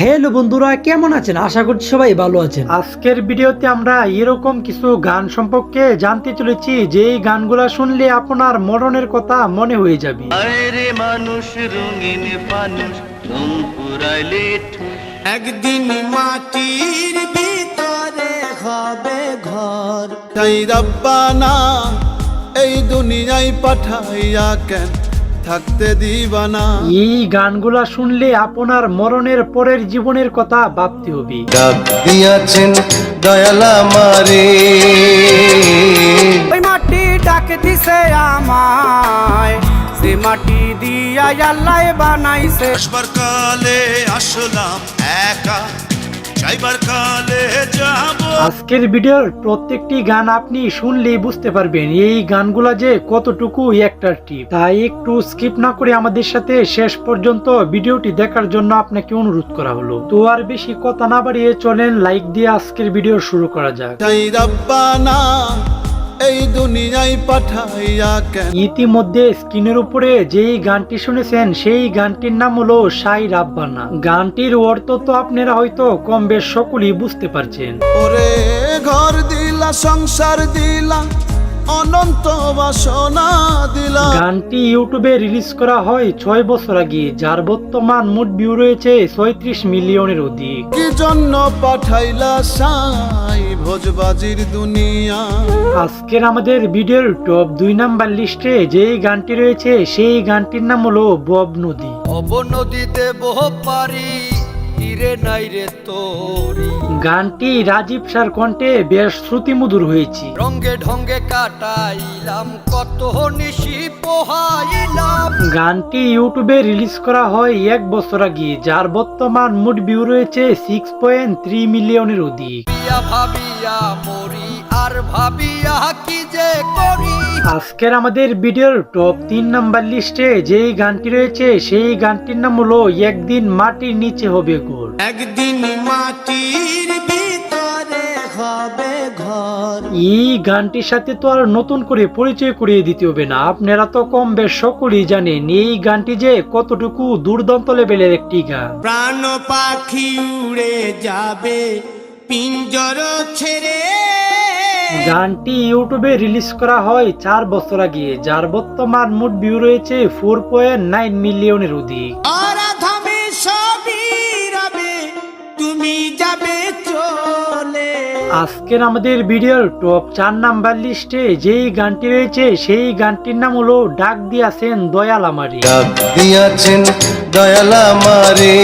Hello বন্ধুরা, কেমন আছেন? আশা করছি সবাই ভালো আছেন। আজকের ভিডিওতে আমরা এরকম কিছু গান সম্পর্কে জানতে চলেছি যে এই গানগুলা শুনলে আপনার মরণের কথা মনে হয়ে যাবে। আরে মানুষ রঙিন ফানুষ রং পুরাইলে একদিন মাটির ভিতরে হবে ঘর। তাই রব্বানা এই দুনিয়ায় পাঠাইয়া কেন থাকতে দিবানা। এই গানগুলা শুনলে আপনার মরণের পরের জীবনের কথা ভাবতে হবে। ডাক দিয়াছেন দয়াল আমারে, ওই মাটি ডাক দিছে আমায়, সে মাটি দিয়া আল্লাহ বানাইছে। আসবার কালে আসলাম একা, যাইবার কালে যাব। আজকের ভিডিওর প্রত্যেকটি গান আপনি শুনলেই বুঝতে পারবেন এই গানগুলা যে কতটুকু একটা টিপ। তাই একটু স্কিপ না করে আমাদের সাথে শেষ পর্যন্ত ভিডিওটি দেখার জন্য আপনাকে অনুরোধ করা হলো। তো আর বেশি কথা না বাড়িয়ে চলেন লাইক দিয়ে আজকের ভিডিও শুরু করা যাক। তাই রব্বানা এই দুনিয়ায় পাঠাইয়া কেন। ইতিমধ্যে স্ক্রিনের উপরে যেই গানটি শুনেছেন সেই গানটির নাম হলো সাই রাব্বানা। গানটির অর্থ তো আপনারা হয়তো কম বেশ সকলেই বুঝতে পারছেন। ওরে ঘর দিলা, সংসার দিলা, অনন্ত বাসনা দিলা। গানটি ইউটিউবে রিলিজ করা হয় 6 বছর আগে, যার বর্তমান মোট ভিউ রয়েছে 36 মিলিয়নের অধিক। কি জন্য পাঠাইলা সাই ভোজবাজির দুনিয়া। আজকের আমাদের ভিডিওর টপ 2 নাম্বার লিস্টে যেই গানটি রয়েছে সেই গানটির নাম হলো বব নদী। অবনদীতে বহ পারি, তীরে নাই রে তোরি। গানটি রাজীব স্যার কণ্ঠে বেশ শ্রুতিমধুর হয়েছে। রঙ্গে ঢঙ্গে কাটাইলাম কত নিশি পোহাইলাম। গানটি ইউটিউবে রিলিজ করা হয় 1 বছর আগে, যার বর্তমান মোট ভিউ রয়েছে 6.3 মিলিয়নের অধিক। ভাবিয়া মরি আর ভাবিয়া কি যে করি। আজকের আমাদের ভিডিওর টপ 3 নাম্বার লিস্টে যেই গানটি রয়েছে সেই গানটির নাম হলো একদিন মাটির নিচে হবে ঘর। একদিন মাটির ভিতরে হবে ঘর। এই গানটির সাথে তো আর নতুন করে পরিচয় করিয়ে দিতে হবে না, আপনারা তো কম বেশ সকলেই জানেন এই গানটি যে কতটুকু দুর্দান্ত লেভেলের একটি গান। প্রাণ পাখি উড়ে যাবে পিঞ্জর ছেড়ে। গানটি ইউটিউবে রিলিজ করা হয় 4 বছর আগে, যার বর্তমান মোট ভিউ রয়েছে 4.9 মিলিয়নের অধিক। আরাধমে সবই রবে, তুমি যাবে চলে। আজকের আমাদের ভিডিওর টপ 4 নাম্বার লিস্টে যেই গানটি রয়েছে সেই গানটির নাম হলো ডাক দিয়াছেন দয়াল আমারে। ডাক দিয়াছেন দয়াল আমারে।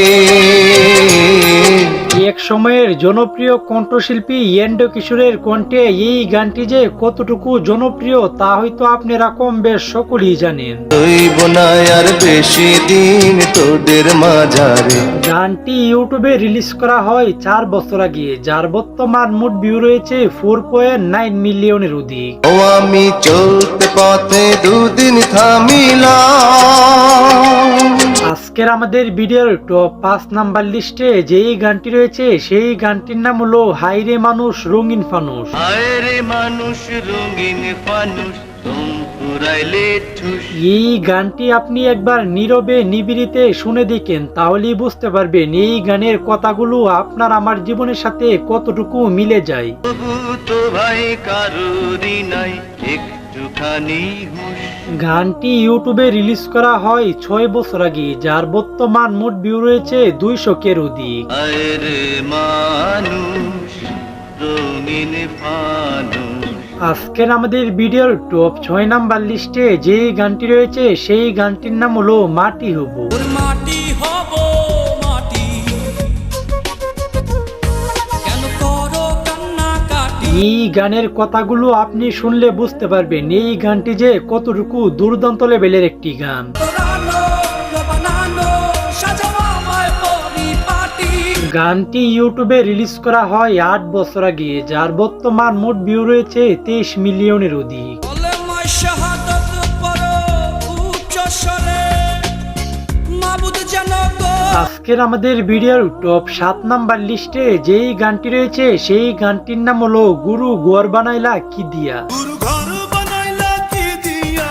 এক সময়ের জনপ্রিয় কণ্ঠশিল্পী এন্ডো কিশোরের কণ্ঠে এই গানটি যে কতটুকু জনপ্রিয় তা হয়তো আপনারা কম বেশ সকলেই জানেন। রইব না আর বেশি দিন তোদের মাঝারে। গানটি ইউটিউবে রিলিজ করা হয় 4 বছর আগে, যার বর্তমান মোট ভিউ রয়েছে 4.9 মিলিয়নের অধিক। ও আমি চলতে পথে দুদিন থামিলাম। আজকের আমাদের ভিডিওর টপ 5 নাম্বার লিস্টে যেই গানটি রয়েছে সেই গানটির নাম হলো হাইরে মানুষ রঙিন ফানুষ। আরে মানুষ রঙিন ফানুষ রং পুরাইলে ঠুস। এই গানটি আপনি একবার নীরবে নিবিড়িতে শুনে দেখেন, তাহলেই বুঝতে পারবেন এই গানের কথাগুলো আপনার আমার জীবনের সাথে কতটুকু মিলে যায়। তবু তো ভাই কারোরই নাই একটুখানি হুঁশ। গানটি ইউটিউবে রিলিজ করা হয় 6 বছর আগে, যার বর্তমান মোট ভিউ রয়েছে 200 অধিক। আরে মানুষ রঙিন ফানুষ। আজকের আমাদের ভিডিওর টপ 6 নাম্বার লিস্টে যেই গানটি রয়েছে সেই গানটির নাম হলো মাটি হব। মাটি হব মাটি, কেন করো কান্না কাটি। এই গানের কথাগুলো আপনি শুনলে বুঝতে পারবেন এই গানটি যে কতটুকু দুর্দান্ত লেভেলের একটি গান। গানটি ইউটিউবে রিলিজ করা হয় 8 বছর আগে, যার বর্তমান মোট ভিউ রয়েছে 23 মিলিয়নের অধিক। আজকের আমাদের ভিডিওর টপ 7 নাম্বার লিস্টে যেই গানটি রয়েছে সেই গানটির নাম হলো গুরু ঘর বানাইলা কি দিয়া। ঘর বানাইলা কি দিয়া,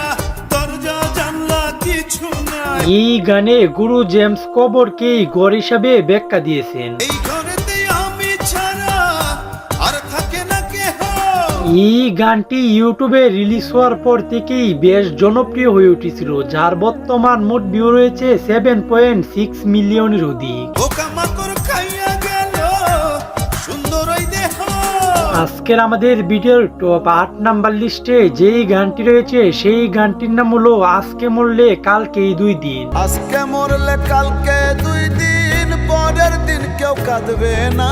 দরজা জানলা কিছু নাই। এই গানে গুরু জেমস কবরকে গড় হিসাবে ব্যাখ্যা দিয়েছেন। এই ঘরেতে আমি ছাড়া আর থাকে না কেহ। এই গানটি ইউটিউবে রিলিজ হওয়ার পর থেকেই বেশ জনপ্রিয় হয়ে উঠেছিল, যার বর্তমান মোট ভিউ রয়েছে 7.6 মিলিয়নের অধিক। পোকামাকড় খাইয়া গেল সুন্দর ওই দেহ। আজকের আমাদের ভিডিওর টপ 8 নাম্বার লিস্টে যেই গানটি রয়েছে সেই গানটির নাম হলো আজকে মরলে কালকেই 2 দিন। আজকে মরলে কালকে 2 দিন, পরের দিন কেউ কাঁদবে না।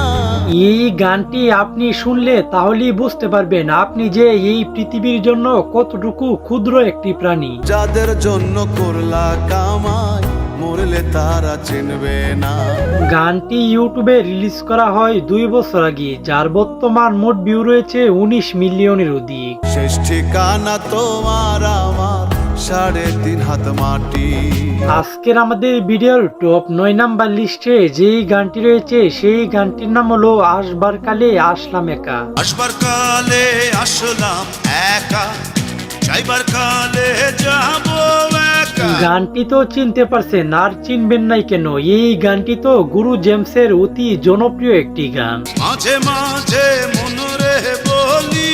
এই গানটি আপনি শুনলে তাহলেই বুঝতে পারবেন আপনি যে এই পৃথিবীর জন্য কতটুকু ক্ষুদ্র একটি প্রাণী। যাদের জন্য করলা কামাই, মরলে তারা চিনবে না। গানটি ইউটিউবে রিলিজ করা হয় 2 বছর আগে, যার বর্তমান মোট ভিউ রয়েছে 19 মিলিয়নের অধিক। শেষ ঠিকানা তোমার আমার 3.5 হাত মাটি। আজকের আমাদের ভিডিওর টপ 9 নাম্বার লিস্টে যেই গানটি রয়েছে সেই গানটির নাম হলো আসবার কালে আসলাম একা। আসবার কালে আসলাম একা, যাইবার কালে যাব একা। গানটি তো চিনতে পারছেন, আর চিনবেন নাই কেন? এই গানটি তো গুরু জেমসের অতি জনপ্রিয় একটি গান। মাঝে মাঝে মনরে বলি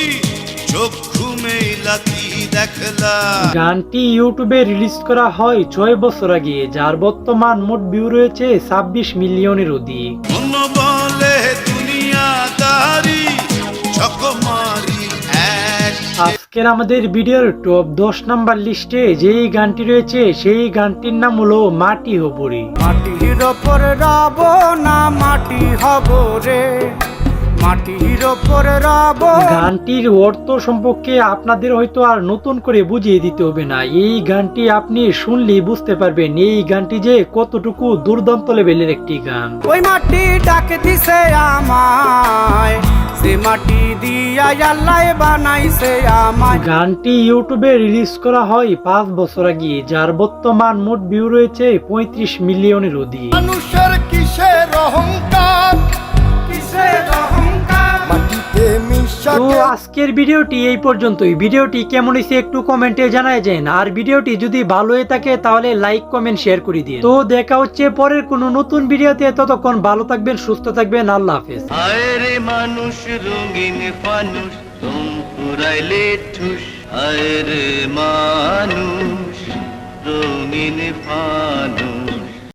চক্ষু মেলাতি দেখলা। গানটি ইউটিউবে রিলিজ করা হয় 6 বছর আগে, যার বর্তমান মোট ভিউ রয়েছে 26 মিলিয়নের অধিক। মন বলে দুনিয়াদারি চকমারি এক। আজকের আমাদের ভিডিওর টপ 10 নাম্বার লিস্টে যেই গানটি রয়েছে সেই গানটির নাম হলো মাটি হবরি। মাটির ওপর রব না মাটি হব রে, মাটির ওপর রব। গানটির অর্থ সম্পর্কে আপনাদের হয়তো আর নতুন করে বুঝিয়ে দিতে হবে না, এই গানটি আপনি শুনলেই বুঝতে পারবেন এই গানটি যে কতটুকু দুর্দান্ত লেভেলের একটি গান। ওই মাটি ডাকে দিছে আমায়, সে মাটি দিয়া আল্লাহ বানাইছে আমায়। গানটি ইউটিউবে রিলিজ করা হয় 5 বছর আগে, যার বর্তমান মোট ভিউ রয়েছে 35 মিলিয়নের অধিক। মানুষের কিসের অহংকার, কিসের অহংকার মাটিতে মিশা। তো আজকের ভিডিওটি এই পর্যন্তই। ভিডিওটি কেমন হয়েছে একটু কমেন্টে জানায় যান, আর ভিডিওটি যদি ভালো হয়ে থাকে তাহলে লাইক কমেন্ট শেয়ার করে দিন। তো দেখা হচ্ছে পরের কোনো নতুন ভিডিওতে, ততক্ষণ ভালো থাকবেন, সুস্থ থাকবেন, আল্লাহ হাফেজ। হায় রে মানুষ রঙিন ফানুষ, রং পুরাইলে ঠুস। হায় রে মানুষ রঙিন ফানুষ।